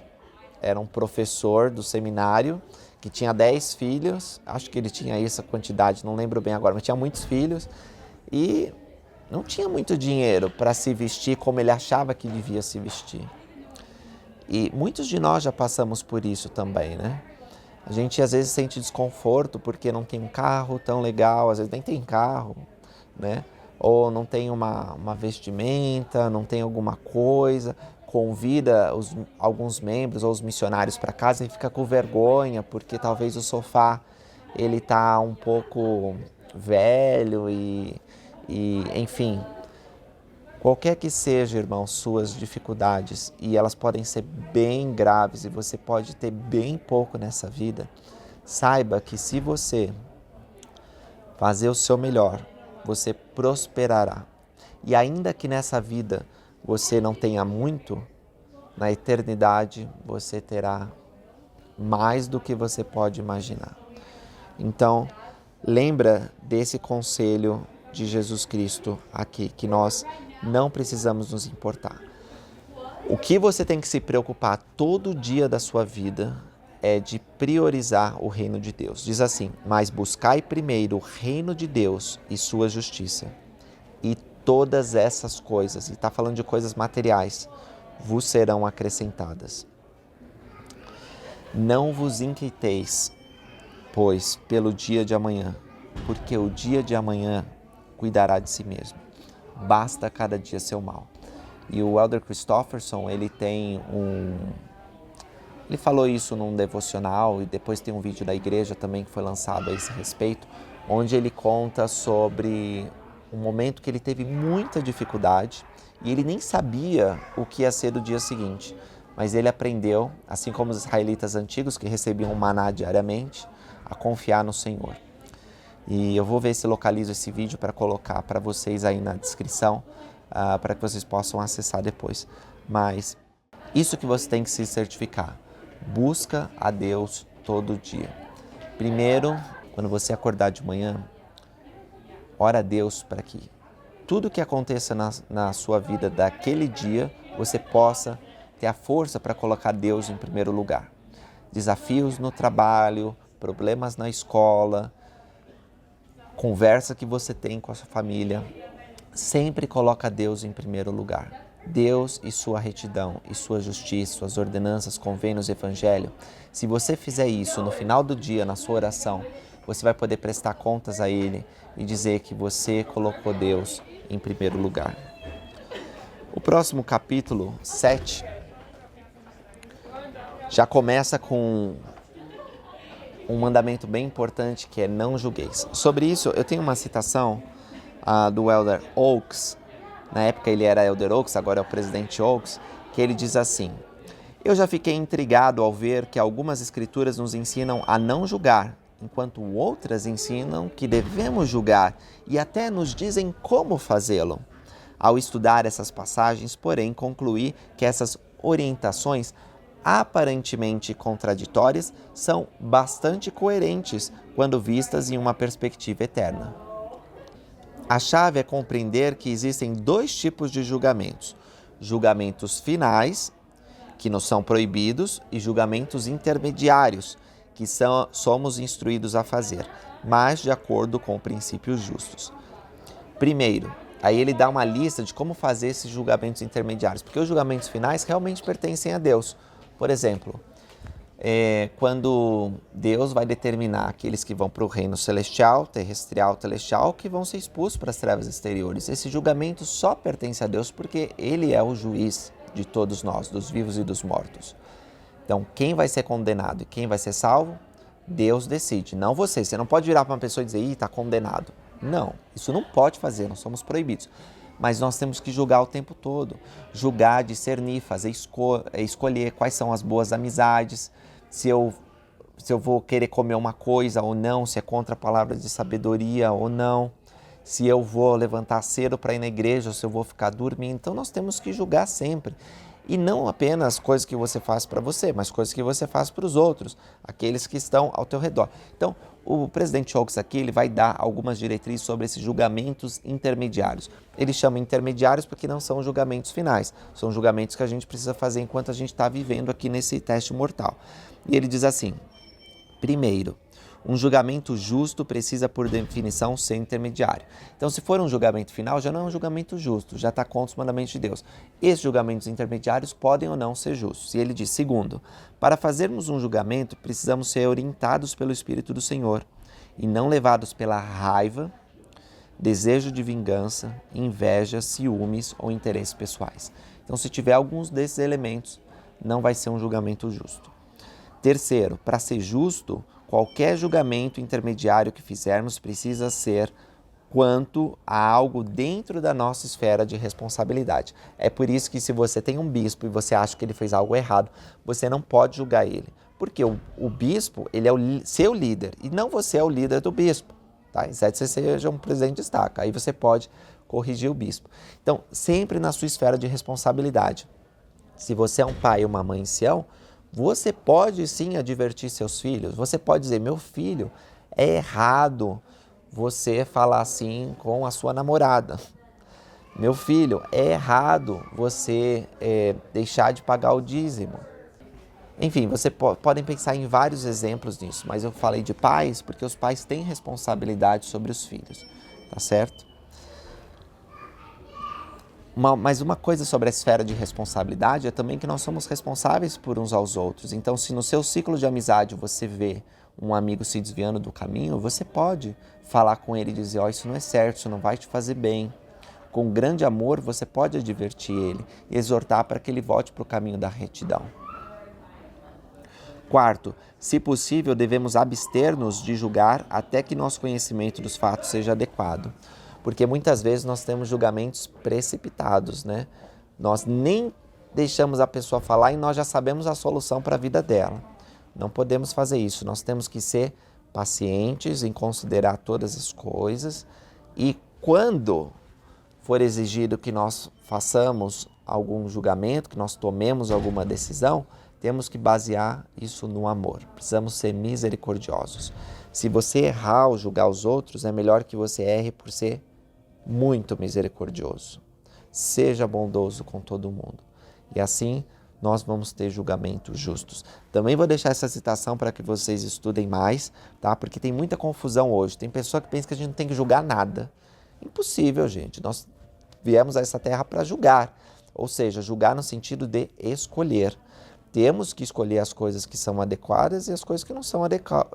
era um professor do seminário que tinha 10 filhos, acho que ele tinha essa quantidade, não lembro bem agora, mas tinha muitos filhos e não tinha muito dinheiro para se vestir como ele achava que devia se vestir. E muitos de nós já passamos por isso também, A gente às vezes sente desconforto porque não tem um carro tão legal, às vezes nem tem carro, Ou não tem uma vestimenta, não tem alguma coisa, convida alguns membros ou os missionários para casa e fica com vergonha porque talvez o sofá ele tá um pouco velho e enfim. Qualquer que seja, irmão, suas dificuldades, e elas podem ser bem graves e você pode ter bem pouco nessa vida, saiba que se você fazer o seu melhor, você prosperará. E ainda que nessa vida você não tenha muito, na eternidade você terá mais do que você pode imaginar. Então, lembra desse conselho de Jesus Cristo aqui, que nós não precisamos nos importar. O que você tem que se preocupar todo dia da sua vida é de priorizar o reino de Deus. Diz assim: mas buscai primeiro o reino de Deus e sua justiça, e todas essas coisas, e está falando de coisas materiais, vos serão acrescentadas. Não vos inquieteis, pois, pelo dia de amanhã, porque o dia de amanhã cuidará de si mesmo. Basta cada dia seu mal. E o Elder Christofferson, ele falou isso num devocional, e depois tem um vídeo da igreja também que foi lançado a esse respeito, onde ele conta sobre um momento que ele teve muita dificuldade e ele nem sabia o que ia ser do dia seguinte, mas ele aprendeu, assim como os israelitas antigos que recebiam maná diariamente, a confiar no Senhor. E eu vou ver se localizo esse vídeo para colocar para vocês aí na descrição, para que vocês possam acessar depois. Mas isso que você tem que se certificar. Busca a Deus todo dia. Primeiro, quando você acordar de manhã, ora a Deus para que tudo que aconteça na sua vida daquele dia, você possa ter a força para colocar Deus em primeiro lugar. desafios no trabalho, problemas na escola, conversa que você tem com a sua família, sempre coloca Deus em primeiro lugar. Deus e sua retidão, e sua justiça, suas ordenanças, convênios, evangelho. Se você fizer isso no final do dia, na sua oração, você vai poder prestar contas a Ele e dizer que você colocou Deus em primeiro lugar. O próximo capítulo, 7, já começa com um mandamento bem importante que é não julgueis. Sobre isso, eu tenho uma citação do Elder Oaks. Na época ele era Elder Oaks, agora é o presidente Oaks, que ele diz assim: eu já fiquei intrigado ao ver que algumas escrituras nos ensinam a não julgar, enquanto outras ensinam que devemos julgar e até nos dizem como fazê-lo. Ao estudar essas passagens, porém, concluí que essas orientações aparentemente contraditórias são bastante coerentes quando vistas em uma perspectiva eterna. A chave é compreender que existem dois tipos de julgamentos: julgamentos finais, que nos são proibidos, e julgamentos intermediários, que somos instruídos a fazer, mas de acordo com princípios justos. Primeiro, aí ele dá uma lista de como fazer esses julgamentos intermediários, porque os julgamentos finais realmente pertencem a Deus. Por exemplo, quando Deus vai determinar aqueles que vão para o reino celestial, terrestrial, celestial, que vão ser expulsos para as trevas exteriores. Esse julgamento só pertence a Deus porque Ele é o juiz de todos nós, dos vivos e dos mortos. Então, quem vai ser condenado e quem vai ser salvo, Deus decide, não você. Você não pode virar para uma pessoa e dizer, está condenado. Não, isso não pode fazer, nós somos proibidos. Mas nós temos que julgar o tempo todo. Julgar, discernir, fazer escolher quais são as boas amizades, se eu vou querer comer uma coisa ou não, se é contra a palavra de sabedoria ou não, se eu vou levantar cedo para ir na igreja ou se eu vou ficar dormindo. Então nós temos que julgar sempre. E não apenas coisas que você faz para você, mas coisas que você faz para os outros, aqueles que estão ao teu redor. Então, o presidente Oaks aqui ele vai dar algumas diretrizes sobre esses julgamentos intermediários. Ele chama intermediários porque não são julgamentos finais, são julgamentos que a gente precisa fazer enquanto a gente está vivendo aqui nesse teste mortal. E ele diz assim: primeiro, um julgamento justo precisa, por definição, ser intermediário. Então, se for um julgamento final, já não é um julgamento justo, já está contra os mandamentos de Deus. Esses julgamentos intermediários podem ou não ser justos. E ele diz, segundo, para fazermos um julgamento, precisamos ser orientados pelo Espírito do Senhor e não levados pela raiva, desejo de vingança, inveja, ciúmes ou interesses pessoais. Então, se tiver alguns desses elementos, não vai ser um julgamento justo. Terceiro, para ser justo, qualquer julgamento intermediário que fizermos precisa ser quanto a algo dentro da nossa esfera de responsabilidade. É por isso que se você tem um bispo e você acha que ele fez algo errado, você não pode julgar ele. Porque o bispo, ele é o seu líder e não você é o líder do bispo. Tá? Exceto que você seja um presidente de estaca. Aí você pode corrigir o bispo. Então, sempre na sua esfera de responsabilidade. Se você é um pai ou uma mãe ancião, você pode sim advertir seus filhos. Você pode dizer, meu filho, é errado você falar assim com a sua namorada. Meu filho, é errado você deixar de pagar o dízimo. Enfim, você podem pensar em vários exemplos disso, mas eu falei de pais porque os pais têm responsabilidade sobre os filhos, tá certo? Mas uma coisa sobre a esfera de responsabilidade é também que nós somos responsáveis por uns aos outros. Então, se no seu ciclo de amizade você vê um amigo se desviando do caminho, você pode falar com ele e dizer, isso não é certo, isso não vai te fazer bem. Com grande amor, você pode advertir ele e exortar para que ele volte para o caminho da retidão. Quarto, se possível, devemos abster-nos de julgar até que nosso conhecimento dos fatos seja adequado. Porque muitas vezes nós temos julgamentos precipitados, né? Nós nem deixamos a pessoa falar e nós já sabemos a solução para a vida dela. Não podemos fazer isso, nós temos que ser pacientes em considerar todas as coisas e quando for exigido que nós façamos algum julgamento, que nós tomemos alguma decisão, temos que basear isso no amor. Precisamos ser misericordiosos. Se você errar ao julgar os outros, é melhor que você erre por ser muito misericordioso. Seja bondoso com todo mundo. E assim nós vamos ter julgamentos justos. Também vou deixar essa citação para que vocês estudem mais, tá? Porque tem muita confusão hoje. Tem pessoa que pensa que a gente não tem que julgar nada. Impossível, gente. Nós viemos a essa terra para julgar, ou seja, julgar no sentido de escolher. Temos que escolher as coisas que são adequadas e as coisas que não são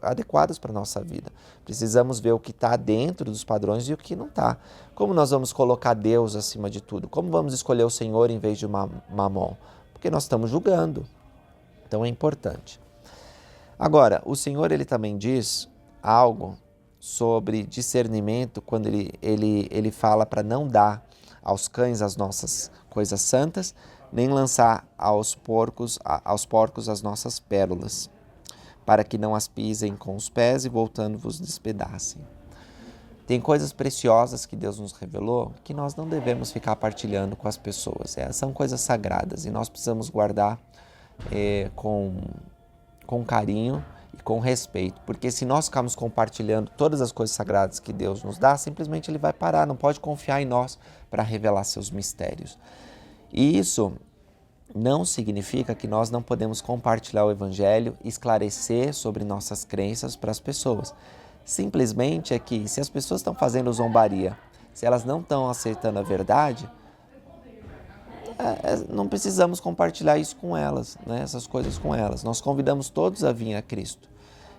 adequadas para a nossa vida. Precisamos ver o que está dentro dos padrões e o que não está. Como nós vamos colocar Deus acima de tudo? Como vamos escolher o Senhor em vez de Mamon? Porque nós estamos julgando. Então é importante. Agora, o Senhor ele também diz algo sobre discernimento quando ele fala para não dar aos cães as nossas coisas santas, nem lançar aos porcos as nossas pérolas, para que não as pisem com os pés e voltando vos despedacem. Tem coisas preciosas que Deus nos revelou que nós não devemos ficar partilhando com as pessoas. São coisas sagradas e nós precisamos guardar com carinho e com respeito, porque se nós ficarmos compartilhando todas as coisas sagradas que Deus nos dá, simplesmente Ele vai parar, não pode confiar em nós para revelar seus mistérios. E isso não significa que nós não podemos compartilhar o Evangelho e esclarecer sobre nossas crenças para as pessoas. Simplesmente é que se as pessoas estão fazendo zombaria, se elas não estão aceitando a verdade, não precisamos compartilhar isso com elas, né? Essas coisas com elas. Nós convidamos todos a vir a Cristo.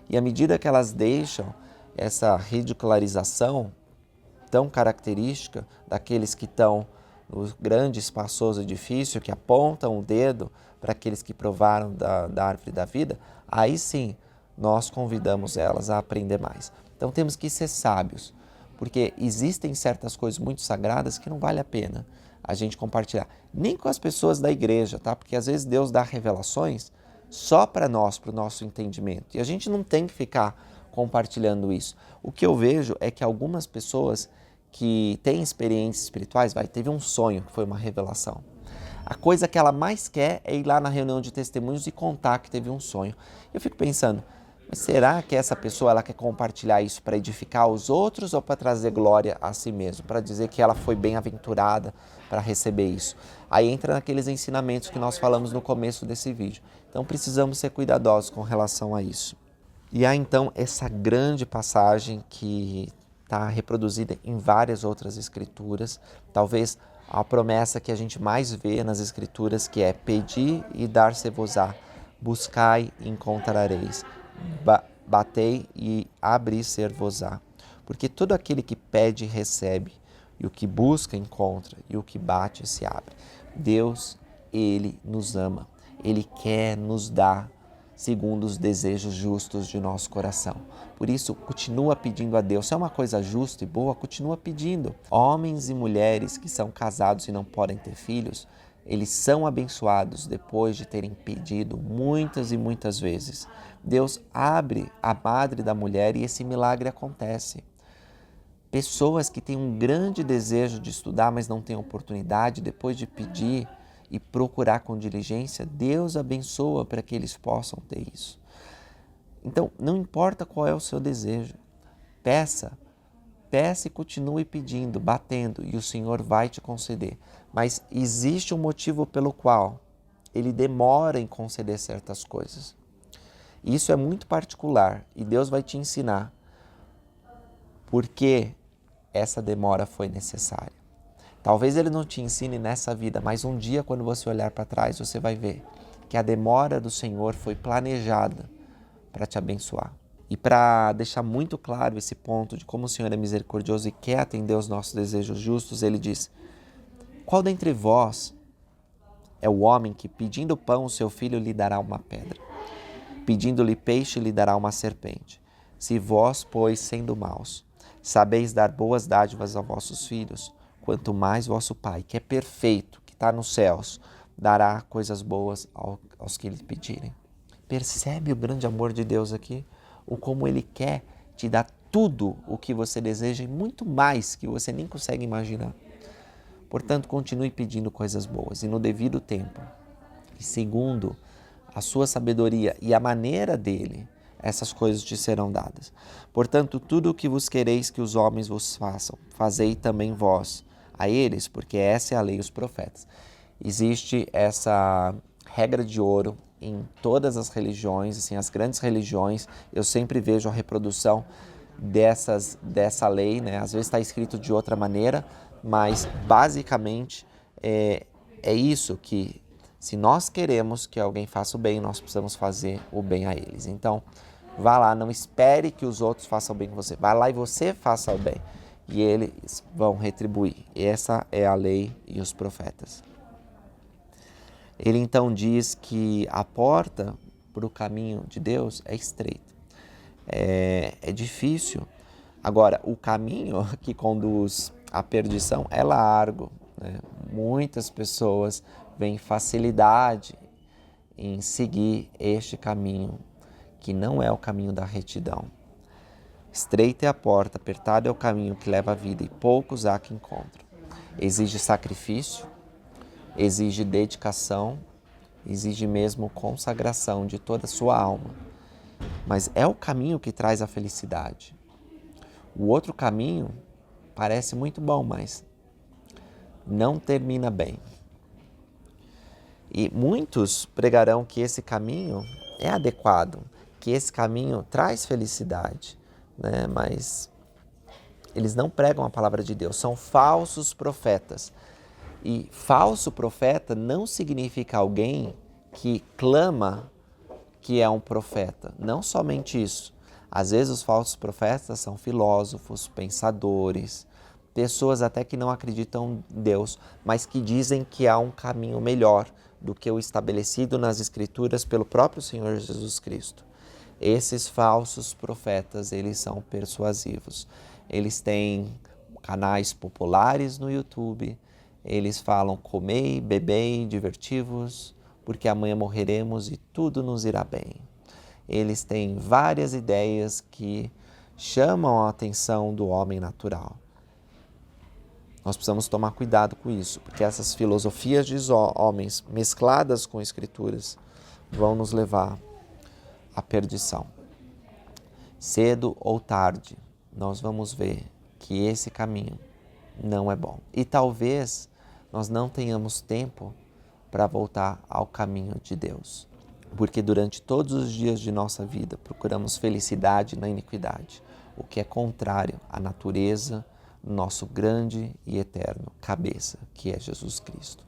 E à medida que elas deixam essa ridicularização tão característica daqueles que estão no grande espaçoso edifício, que apontam o dedo para aqueles que provaram da árvore da vida, aí sim nós convidamos elas a aprender mais. Então temos que ser sábios, porque existem certas coisas muito sagradas que não vale a pena a gente compartilhar, nem com as pessoas da igreja, tá? Porque às vezes Deus dá revelações só para nós, para o nosso entendimento, e a gente não tem que ficar compartilhando isso. O que eu vejo é que algumas pessoas que têm experiências espirituais, teve um sonho que foi uma revelação. A coisa que ela mais quer é ir lá na reunião de testemunhos e contar que teve um sonho. Eu fico pensando, mas será que essa pessoa ela quer compartilhar isso para edificar os outros ou para trazer glória a si mesma, para dizer que ela foi bem-aventurada para receber isso? Aí entra naqueles ensinamentos que nós falamos no começo desse vídeo. Então precisamos ser cuidadosos com relação a isso. E há então essa grande passagem que está reproduzida em várias outras escrituras, talvez a promessa que a gente mais vê nas escrituras, que é pedi e dar-se-vos-á, buscai e encontrareis, batei e abrir-se-vos-á. Porque todo aquele que pede recebe, e o que busca encontra, e o que bate se abre. Deus, Ele nos ama, Ele quer nos dar segundo os desejos justos de nosso coração. Por isso, continua pedindo a Deus. Se é uma coisa justa e boa, continua pedindo. Homens e mulheres que são casados e não podem ter filhos, eles são abençoados depois de terem pedido muitas e muitas vezes. Deus abre a madre da mulher e esse milagre acontece. Pessoas que têm um grande desejo de estudar, mas não têm oportunidade, depois de pedir e procurar com diligência, Deus abençoa para que eles possam ter isso. Então, não importa qual é o seu desejo, peça e continue pedindo, batendo, e o Senhor vai te conceder. Mas existe um motivo pelo qual Ele demora em conceder certas coisas. Isso é muito particular e Deus vai te ensinar por que essa demora foi necessária. Talvez Ele não te ensine nessa vida, mas um dia, quando você olhar para trás, você vai ver que a demora do Senhor foi planejada para te abençoar. E para deixar muito claro esse ponto de como o Senhor é misericordioso e quer atender os nossos desejos justos, Ele diz: qual dentre vós é o homem que, pedindo pão, o seu filho lhe dará uma pedra? Pedindo-lhe peixe, lhe dará uma serpente? Se vós, pois, sendo maus, sabeis dar boas dádivas aos vossos filhos, quanto mais vosso Pai, que é perfeito, que está nos céus, dará coisas boas aos que lhe pedirem. Percebe o grande amor de Deus aqui? O como Ele quer te dar tudo o que você deseja e muito mais que você nem consegue imaginar. Portanto, continue pedindo coisas boas e no devido tempo. E segundo a sua sabedoria e a maneira dele, essas coisas te serão dadas. Portanto, tudo o que vos quereis que os homens vos façam, fazei também vós a eles, porque essa é a lei e os profetas. Existe essa regra de ouro em todas as religiões, assim, as grandes religiões, eu sempre vejo a reprodução dessa lei, né? Às vezes está escrito de outra maneira, mas basicamente é isso, que se nós queremos que alguém faça o bem, nós precisamos fazer o bem a eles. Então, vá lá, não espere que os outros façam o bem com você. Vá lá e você faça o bem. E eles vão retribuir. Essa é a lei e os profetas. Ele então diz que a porta para o caminho de Deus é estreita. É difícil. Agora, o caminho que conduz à perdição é largo, né? Muitas pessoas veem facilidade em seguir este caminho, que não é o caminho da retidão. Estreita é a porta, apertado é o caminho que leva à vida, e poucos há que encontram. Exige sacrifício, exige dedicação, exige mesmo consagração de toda a sua alma. Mas é o caminho que traz a felicidade. O outro caminho parece muito bom, mas não termina bem. E muitos pregarão que esse caminho é adequado, que esse caminho traz felicidade, né? Mas eles não pregam a palavra de Deus, são falsos profetas. E falso profeta não significa alguém que clama que é um profeta. Não somente isso. Às vezes os falsos profetas são filósofos, pensadores, pessoas até que não acreditam em Deus, mas que dizem que há um caminho melhor do que o estabelecido nas Escrituras pelo próprio Senhor Jesus Cristo. Esses falsos profetas, eles são persuasivos. Eles têm canais populares no YouTube, eles falam: comei, bebei, divertivos, porque amanhã morreremos e tudo nos irá bem. Eles têm várias ideias que chamam a atenção do homem natural. Nós precisamos tomar cuidado com isso, porque essas filosofias de homens mescladas com escrituras vão nos levar à perdição. Cedo ou tarde, nós vamos ver que esse caminho não é bom. E talvez nós não tenhamos tempo para voltar ao caminho de Deus, porque durante todos os dias de nossa vida procuramos felicidade na iniquidade, o que é contrário à natureza, nosso grande e eterno cabeça, que é Jesus Cristo.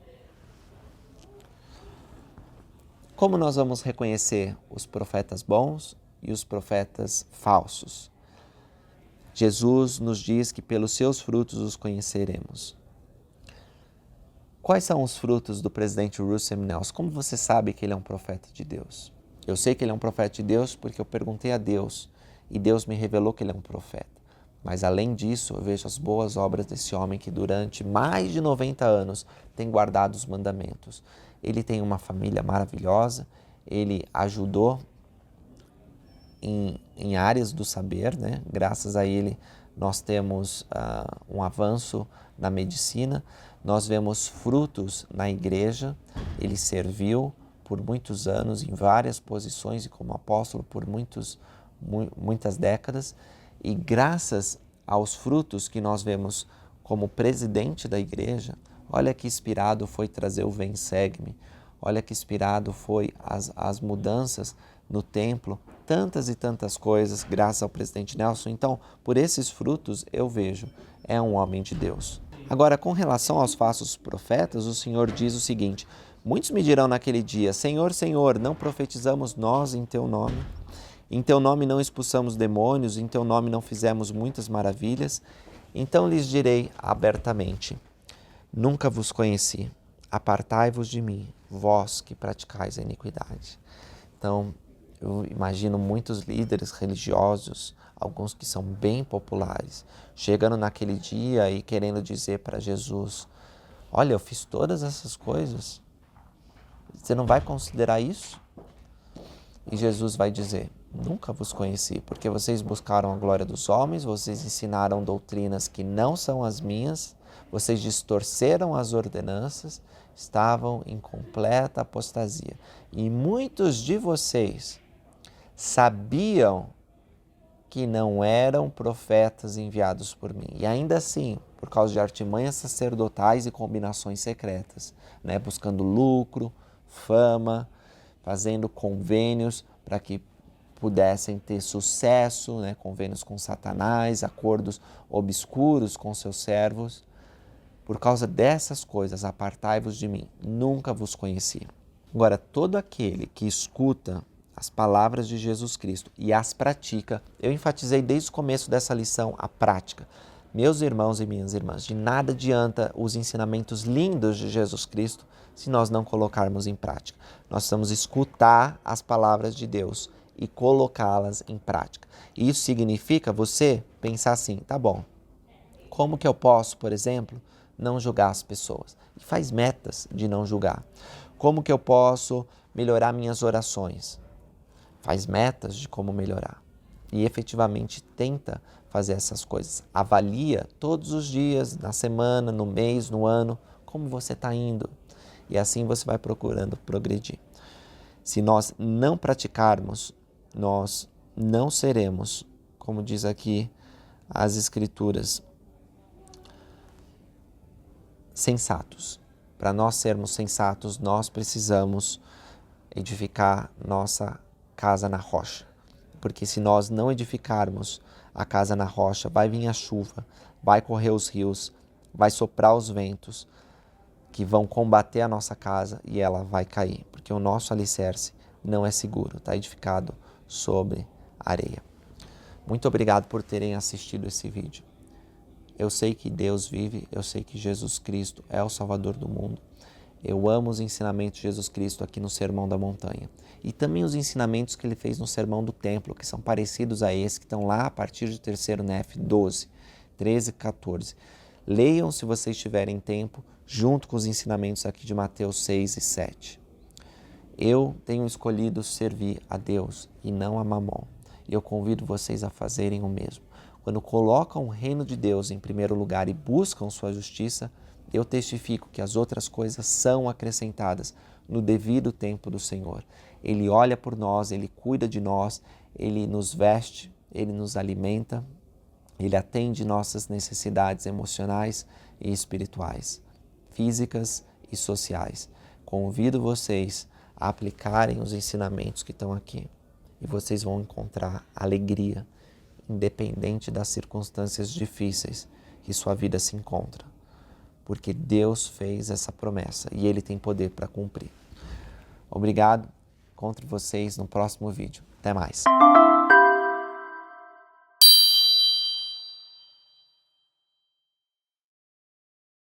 Como nós vamos reconhecer os profetas bons e os profetas falsos? Jesus nos diz que pelos seus frutos os conheceremos. Quais são os frutos do presidente Russell M. Nelson? Como você sabe que ele é um profeta de Deus? Eu sei que ele é um profeta de Deus porque eu perguntei a Deus e Deus me revelou que ele é um profeta. Mas além disso, eu vejo as boas obras desse homem que durante mais de 90 anos tem guardado os mandamentos. Ele tem uma família maravilhosa, ele ajudou em áreas do saber, né? Graças a ele nós temos um avanço na medicina, nós vemos frutos na igreja, ele serviu por muitos anos em várias posições e como apóstolo por muitas décadas. E graças aos frutos que nós vemos como presidente da igreja, olha que inspirado foi trazer o Vem Segue-me, olha que inspirado foi as mudanças no templo, tantas e tantas coisas graças ao presidente Nelson. Então, por esses frutos eu vejo, é um homem de Deus. Agora, com relação aos falsos profetas, o Senhor diz o seguinte: muitos me dirão naquele dia: Senhor, Senhor, não profetizamos nós em teu nome? Em teu nome não expulsamos demônios, em teu nome não fizemos muitas maravilhas? Então lhes direi abertamente: nunca vos conheci, apartai-vos de mim, vós que praticais a iniquidade. Então, eu imagino muitos líderes religiosos, alguns que são bem populares, chegando naquele dia e querendo dizer para Jesus: olha, eu fiz todas essas coisas, você não vai considerar isso? E Jesus vai dizer: nunca vos conheci, porque vocês buscaram a glória dos homens, vocês ensinaram doutrinas que não são as minhas, vocês distorceram as ordenanças, estavam em completa apostasia. E muitos de vocês sabiam que não eram profetas enviados por mim. E ainda assim, por causa de artimanhas sacerdotais e combinações secretas, né, buscando lucro, fama, fazendo convênios para que pudessem ter sucesso, né? Convênios com Satanás, acordos obscuros com seus servos. Por causa dessas coisas, apartai-vos de mim, nunca vos conheci. Agora, todo aquele que escuta as palavras de Jesus Cristo e as pratica, eu enfatizei desde o começo dessa lição a prática. Meus irmãos e minhas irmãs, de nada adianta os ensinamentos lindos de Jesus Cristo se nós não colocarmos em prática. Nós precisamos escutar as palavras de Deus e colocá-las em prática. E isso significa você pensar assim, tá bom, como que eu posso, por exemplo, não julgar as pessoas? E faz metas de não julgar. Como que eu posso melhorar minhas orações? Faz metas de como melhorar. E efetivamente tenta fazer essas coisas. Avalia todos os dias, na semana, no mês, no ano, como você está indo. E assim você vai procurando progredir. Se nós não praticarmos, nós não seremos, como diz aqui as Escrituras, sensatos. Para nós sermos sensatos, nós precisamos edificar nossa casa na rocha. Porque se nós não edificarmos a casa na rocha, vai vir a chuva, vai correr os rios, vai soprar os ventos que vão combater a nossa casa e ela vai cair. Porque o nosso alicerce não é seguro, está edificado sobre areia. Muito obrigado por terem assistido esse vídeo. Eu sei que Deus vive, eu sei que Jesus Cristo é o Salvador do mundo. Eu amo os ensinamentos de Jesus Cristo aqui no Sermão da Montanha. E também os ensinamentos que ele fez no Sermão do Templo, que são parecidos a esse, que estão lá a partir de 3º Nef 12, 13 e 14. Leiam se vocês tiverem tempo, junto com os ensinamentos aqui de Mateus 6 e 7. Eu tenho escolhido servir a Deus e não a Mamon. E eu convido vocês a fazerem o mesmo. Quando colocam o reino de Deus em primeiro lugar e buscam sua justiça, eu testifico que as outras coisas são acrescentadas no devido tempo do Senhor. Ele olha por nós, Ele cuida de nós, Ele nos veste, Ele nos alimenta, Ele atende nossas necessidades emocionais e espirituais, físicas e sociais. Convido vocês a aplicarem os ensinamentos que estão aqui e vocês vão encontrar alegria, independente das circunstâncias difíceis que sua vida se encontra. Porque Deus fez essa promessa e Ele tem poder para cumprir. Obrigado, encontro vocês no próximo vídeo. Até mais.